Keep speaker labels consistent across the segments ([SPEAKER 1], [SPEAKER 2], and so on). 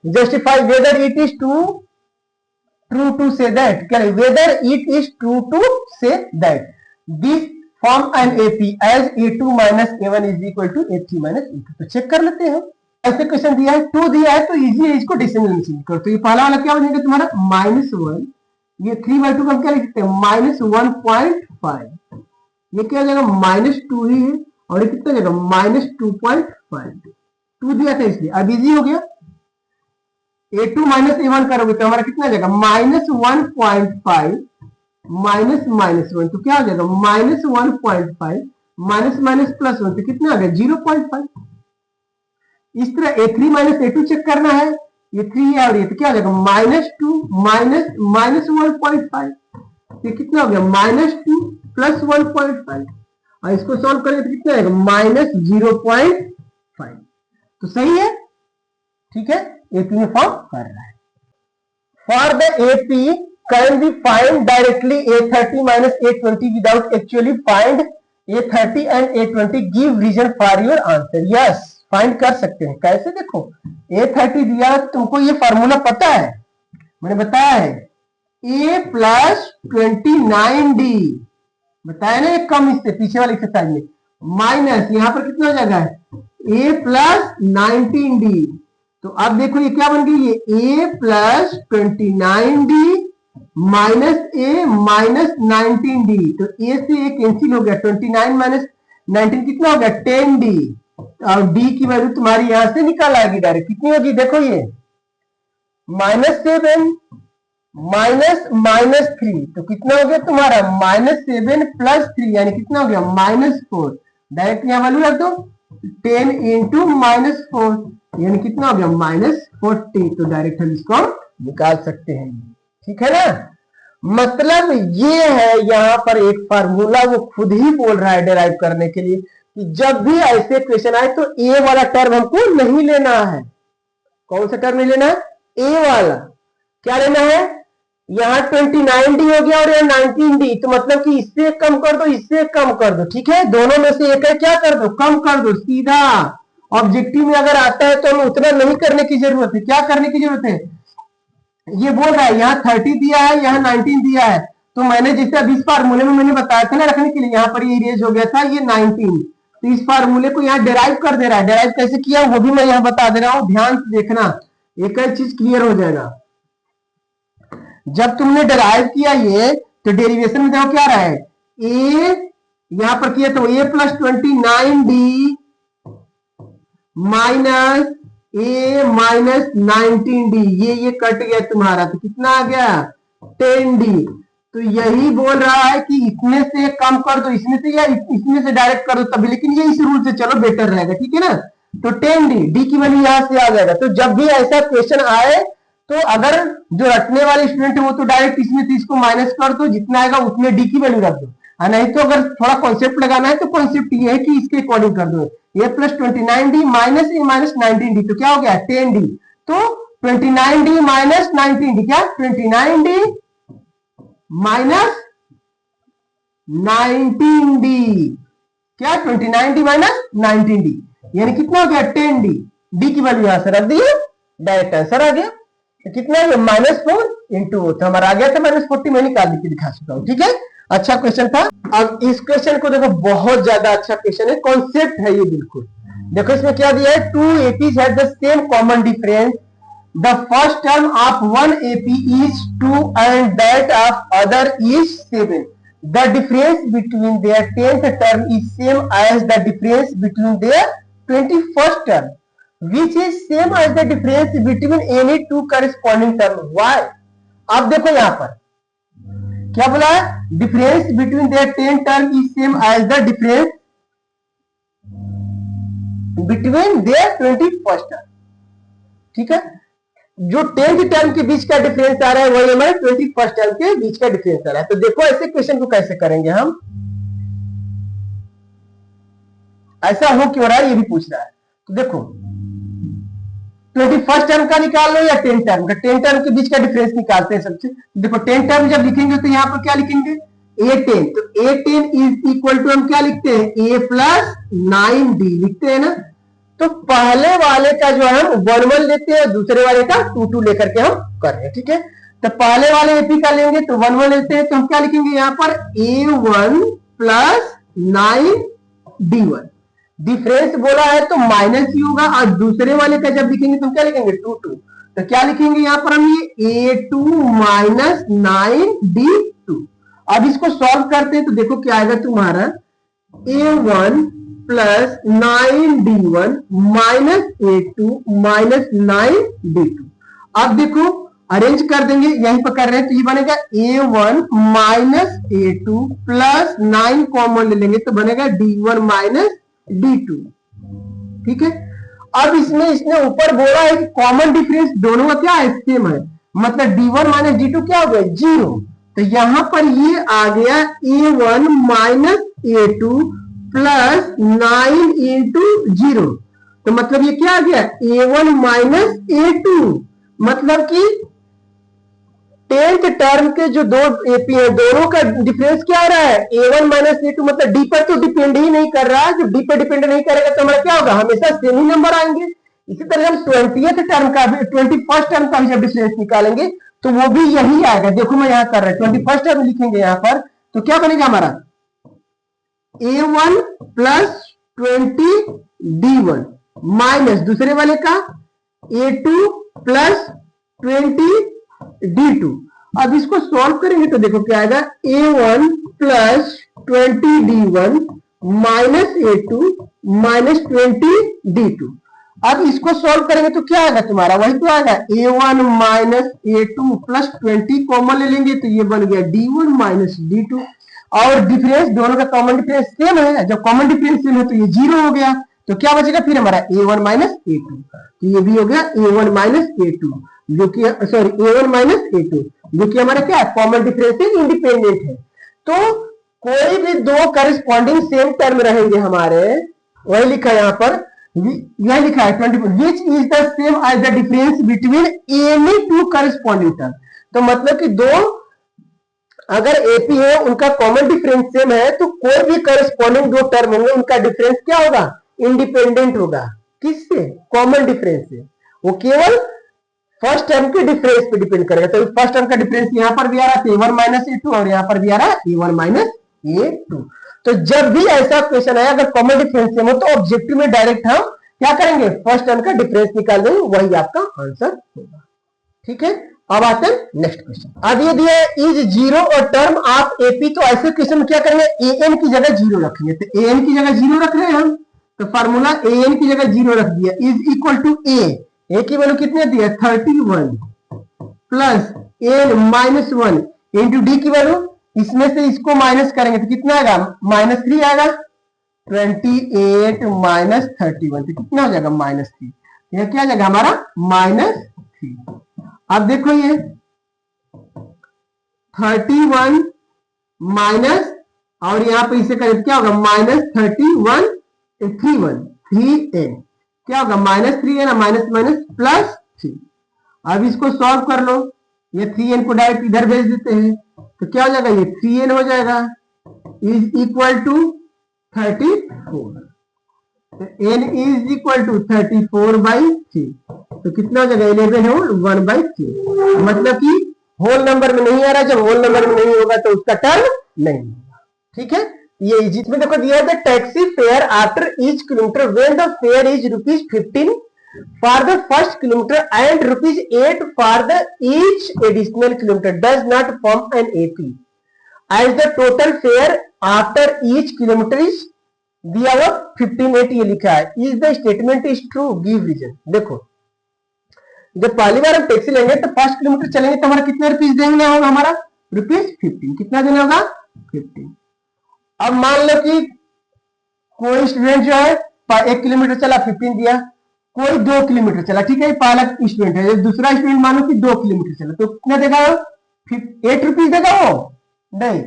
[SPEAKER 1] Justify whether it is true to say that, whether it is true to say that this form an AP as A2 minus A1 is equal to A3 minus A2। तो check कर लेते हैं। ऐसे question दिया है, 2 दिया है तो इजी है इसको डेसिमल में चेंज करो। तो ये पहला वाला क्या बनेगा तुम्हारा -1, ये 3/2 का क्या लिख सकते हैं -1.5, ये क्या हो जाएगा -2 ही है, और ये कितना जाएगा -2.5, 2 दिया था इसलिए अब इजी हो गया। A2 माइनस A1 करोगे तो हमारा कितना जाएगा -1.5 -1, तो क्या हो जाएगा -1.5 -+1 तो कितना आ गया 0.5। इस तरह A3 माइनस A2 चेक करना है, ये 3 है और ये तो क्या हो जाएगा -2 -1.5, ये कितना हो गया -2 +1.5, और इसको सॉल्व करेंगे तो कितना आएगा -0.5। तो सही है, ठीक है, AP में फॉर्म कर रहा है। For the AP can be find directly A30 minus A20 without actually find A30 and A20, give reason for your answer. Yes, find कर सकते हैं। कैसे? देखो A30 दिया, तुमको ये फॉर्मूला पता है, मैंने बताया है, A + 29D बताया ना, एक कम इससे पीछे वाले एक्सरसाइज में, माइनस यहां पर कितना हो जाएगा A + 19D। तो अब देखो ये क्या बन गई, ये A + 29D minus A minus 19D, तो A से A कैंसिल हो गया, 29 माइनस 19 कितना हो गया 10D, और D की वैल्यू तुम्हारी यहां से निकाल आएगी डायरेक्ट, कितनी होगी देखो, ये -7 -3, तो कितना हो गया तुम्हारा -7 + 3 यानी कितना हो गया -4, डायरेक्ट यहां वैल्यू रख दो, 10 × -4 यानी कितना हो गया -40, तो डायरेक्ट हम इसको निकाल सकते हैं, ठीक है ना। मतलब ये है यहाँ पर एक फार्मूला, वो खुद ही बोल रहा है डेराइव करने के लिए कि जब भी ऐसे क्वेश्चन आए तो ए वाला टर्म हमको नहीं लेना है। कौन सा टर्म नहीं लेना है? ए वाला। क्या लेना है? यहाँ 29D हो गया और यहाँ 19D, तो मतलब कि इससे कम कर दो, इससे कम कर दो, ठीक है, दोनों में से एक है, क्या कर दो, कम कर दो, सीधा। ऑब्जेक्टिव में अगर आता है तो हमें उतना नहीं करने की जरूरत है, क्या करने की जरूरत है, ये बोल रहा है यहाँ 30 दिया है, यहाँ 19 दिया है, तो मैंने जैसे अभी इस फार्मूले में मैंने बताया था ना रखने के लिए, यहाँ पर ये इरेज हो गया था, ये 19, तो इस फार्मूले को यहाँ डेराइव कर दे रहा है। डेराइव कैसे किया वो भी मैं यहाँ बता दे रहा हूँ, ध्यान से देखना, एक चीज क्लियर हो जाएगा। जब तुमने डेराइव किया ये, तो डेरिवेशन में देखो क्या रहा है, ए यहां पर किया तो A + 29D minus A minus 19D, ये कट गया तुम्हारा, तो कितना आ गया 10D। तो यही बोल रहा है कि इसमें से कम कर दो, इसमें से या इसमें से डायरेक्ट कर दो तभी, लेकिन ये इस रूल से चलो बेटर रहेगा, ठीक है ना। तो 10D, D की वैल्यू यहां से आ जाएगा। तो जब भी ऐसा क्वेश्चन आए तो अगर जो रटने वाले स्टूडेंट है वो तो डायरेक्ट इसमें से इसको माइनस कर दो, जितना आएगा उसमें डी की वैल्यू रख दो, नहीं तो अगर थोड़ा कॉन्सेप्ट लगाना है तो कॉन्सेप्ट ये है कि इसके अकॉर्डिंग कर दो, A + 29D minus A minus 19D, तो क्या हो गया 10D। तो 29D माइनस 19D, क्या 29D माइनस 19D, क्या 29D माइनस 19D यानी कितना हो गया 10D। D की वैल्यू यहां से रख दी, डायरेक्ट आंसर आ गया। तो कितना है -4 इंटू, तो हमारा आ गया था -40, मैं निकाल के दिखा चुका हूं, ठीक है। अच्छा क्वेश्चन था। अब इस क्वेश्चन को देखो, बहुत ज्यादा अच्छा क्वेश्चन है, कॉन्सेप्ट है ये बिल्कुल। देखो इसमें क्या दिया है, 2 APs have the same common difference, the first term of one AP is 2 and that of other is 7, the difference between their 10th term is same as the difference between their 21st term, which is same as the difference between any two corresponding term. Why? अब देखो यहां पर क्या बोला है, difference between their 10 term is same as the difference between their 21st term, ठीक है। जो 10th टर्म के बीच का डिफरेंस आ रहा है वही हमारे 21st टर्म के बीच का डिफरेंस आ रहा है। तो देखो ऐसे क्वेश्चन को कैसे करेंगे हम, ऐसा हो क्यों रहा है ये भी पूछ रहा है। तो देखो 21st टर्म का निकाल लो या 10 टर्म का, 10 टर्म के बीच का डिफरेंस निकालते हैं सबसे। देखो 10 टर्म जब लिखेंगे तो यहाँ पर क्या लिखेंगे A10, तो A10 इज इक्वल टू हम क्या लिखते हैं A + 9D लिखते हैं ना। तो पहले वाले का जो है हम 1 1 लेते हैं, दूसरे वाले का 2 2 लेकर के हम कर रहे हैं। ठीक है, तो पहले वाले एपी का लेंगे तो 1 1 लेते हैं, तो हम क्या लिखेंगे यहाँ पर A1 प्लस 9D1। डिफरेंस बोला है तो माइनस ही होगा, और दूसरे वाले का जब लिखेंगे तो हम क्या लिखेंगे 2 2। तो क्या लिखेंगे यहाँ पर हम ये A2 माइनस 9D2। अब इसको सॉल्व करते हैं तो देखो क्या आएगा तुम्हारा A1 plus 9D1 minus A2 minus 9D2। अब देखो अरेंज कर देंगे, यहीं पर कर रहे हैं तो ये बनेगा A1 minus A2 plus 9 common ले लेंगे तो बनेगा D1 माइनस D2। ठीक है, अब इसमें इसने ऊपर बोला है कि कॉमन डिफरेंस दोनों का क्या है, सेम है, मतलब D1 माइनस D2 क्या हो गया 0। तो यहां पर ये आ गया A1 minus A2 plus 9 into 0। तो मतलब ये क्या आ गया A1 माइनस A2, मतलब कि 10th टर्म के जो दो एपी है दोनों का डिफरेंस क्या आ रहा है A1 माइनस A2, मतलब डी पर तो डिपेंड ही नहीं कर रहा। जो डी पर डिपेंड नहीं करेगा तो हमारा क्या होगा, हमेशा सेम ही नंबर आएंगे। इसी तरह हम 20th टर्म का भी 21st टर्म का भी जब डिफरेंस निकालेंगे तो वो भी यही आएगा। देखो मैं यहाँ कर रहा हूँ 21st टर्म लिखेंगे यहाँ पर तो क्या बनेगा हमारा A1 प्लस 20D1 माइनस दूसरे वाले का A2 प्लस 20D2। अब इसको सॉल्व करेंगे तो देखो क्या आएगा A1 plus 20D1 minus A2 minus 20D2। अब इसको सॉल्व करेंगे तो क्या आएगा तुम्हारा, वही तो आएगा A1 minus A2 plus 20 common ले लेंगे तो ये बन गया D1 माइनस D2। और डिफरेंस दोनों का कॉमन डिफरेंस सेम है, जब कॉमन डिफरेंस सेम है तो ये 0 हो गया। तो क्या बचेगा फिर हमारा A1 माइनस A2, तो ये भी हो गया A1 माइनस A2 जो कि सॉरी A1 माइनस A2 जो कि हमारा क्या है कॉमन डिफरेंस से इंडिपेंडेंट है। तो कोई भी दो करस्पॉन्डिंग सेम टर्म रहेंगे हमारे, वही लिखा है यहाँ पर, यह लिखा है 20 which is the same as the difference between any two corresponding term. तो मतलब कि दो अगर एपी है उनका कॉमन डिफरेंस सेम है तो कोई भी करस्पॉन्डिंग दो टर्म होंगे उनका डिफरेंस क्या होगा, इंडिपेंडेंट होगा। किससे, कॉमन डिफरेंस से। वो केवल फर्स्ट टर्म के डिफरेंस पे डिपेंड करेगा। तो फर्स्ट टर्म का डिफरेंस यहाँ पर भी आ रहा है A1 माइनस A2 और यहाँ पर भी आ रहा है A1 माइनस A2। तो जब भी ऐसा क्वेश्चन आया अगर कॉमन डिफरेंस सेम हो तो ऑब्जेक्टिव में डायरेक्ट हम क्या करेंगे, फर्स्ट टर्म का डिफरेंस निकाल देंगे, वही आपका आंसर होगा। ठीक है, अब आते हैं नेक्स्ट क्वेश्चन। अब ये दिया इज 0 और टर्म ऑफ एपी, तो ऐसे क्वेश्चन में क्या करेंगे an की जगह 0 रखेंगे। तो an की जगह 0 रख रहे हैं हम, तो फार्मूला an की जगह 0 रख दिया, इज इक्वल टू a की वैल्यू कितने दिया 31 plus n minus 1 into D की वैल्यू, इसमें से इसको माइनस करेंगे तो कितना आएगा -3 आएगा। 28 माइनस 31 तो कितना हो जाएगा -3, यह क्या आ जाएगा हमारा -3। अब देखो ये 31 माइनस और यहाँ पे इसे करें क्या होगा -31 3n क्या होगा -3 है ना, माइनस माइनस प्लस 3। अब इसको सॉल्व कर लो, ये 3n को डायरेक्ट इधर भेज देते हैं तो क्या हो जाएगा ये 3n हो जाएगा इज इक्वल टू 34। तो n इज इक्वल टू 34/3 तो कितना हो जाएगा 11 होल 1/3। मतलब कि होल नंबर में नहीं आ रहा, जब होल नंबर में नहीं होगा तो उसका टर्म नहीं होगा। ठीक है, ये जिसमें देखो दिया है taxi fare after each kilometre when the fare is ₹15 for the first kilometre and ₹8 for the each additional kilometre does not form an AP as the total fare after each kilometre is दिया हुआ 15.8 ये लिखा है। Is the statement is true, give reason. देखो जब पहली बार हम taxi लेंगे तो 5 किलोमीटर चलेंगे तो हमारा कितने रुपीज देना होगा, हमारा ₹15। कितना देना होगा 15। अब मान लो कि कोई स्टूडेंट जो है 1 किलोमीटर चला 15 दिया, कोई 2 किलोमीटर चला, ठीक है पहला स्टूडेंट है, दूसरा स्टूडेंट मानो कि 2 किलोमीटर चला तो कितना देगा वो 8 रुपीज देगा वो नहीं,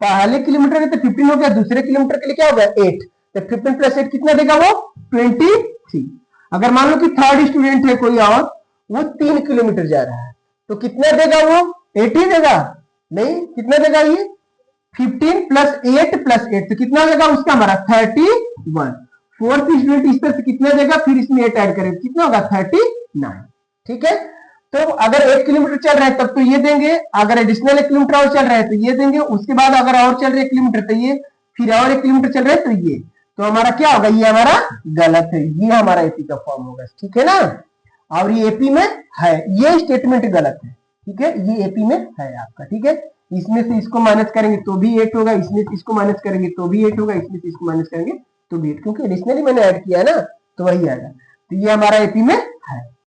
[SPEAKER 1] पहले किलोमीटर के तो 15 हो गया, दूसरे किलोमीटर के लिए क्या हो गया 8, तो 15 प्लस 8 कितना देगा वो 23। अगर मान लो कि थर्ड स्टूडेंट है कोई और वो 3 किलोमीटर जा रहा है तो कितना देगा वो 18 देगा नहीं, कितना देगा ये 15 प्लस 8 प्लस 8 तो कितना देगा उसका हमारा 31। फोर्थ स्टूडेंट इस तरह से कितना देगा, फिर इसमें 8 ऐड करेंगे, कितना होगा 39। ठीक है, तो अगर 1 किलोमीटर चल रहा है तब तो ये देंगे, अगर एडिशनल 1 किलोमीटर और चल रहा है तो ये देंगे, उसके बाद अगर और चल रहा है 1 किलोमीटर तो ये, फिर और 1 किलोमीटर चल रहा है तो ये, तो हमारा क्या होगा, ये हमारा गलत है, ये हमारा एपी का फॉर्म होगा। ठीक है ना, और ये एपी में है, ये स्टेटमेंट गलत है। ठीक है, ये एपी में है आपका। ठीक है, इसमें से इसको माइनस करेंगे तो भी 8 होगा, इसमें से इसको माइनस करेंगे तो भी 8 होगा, इसमें से इसको माइनस करेंगे तो भी 8, क्योंकि एडिशनली मैंने ऐड किया है ना, तो वही आएगा। तो ये हमारा एपी में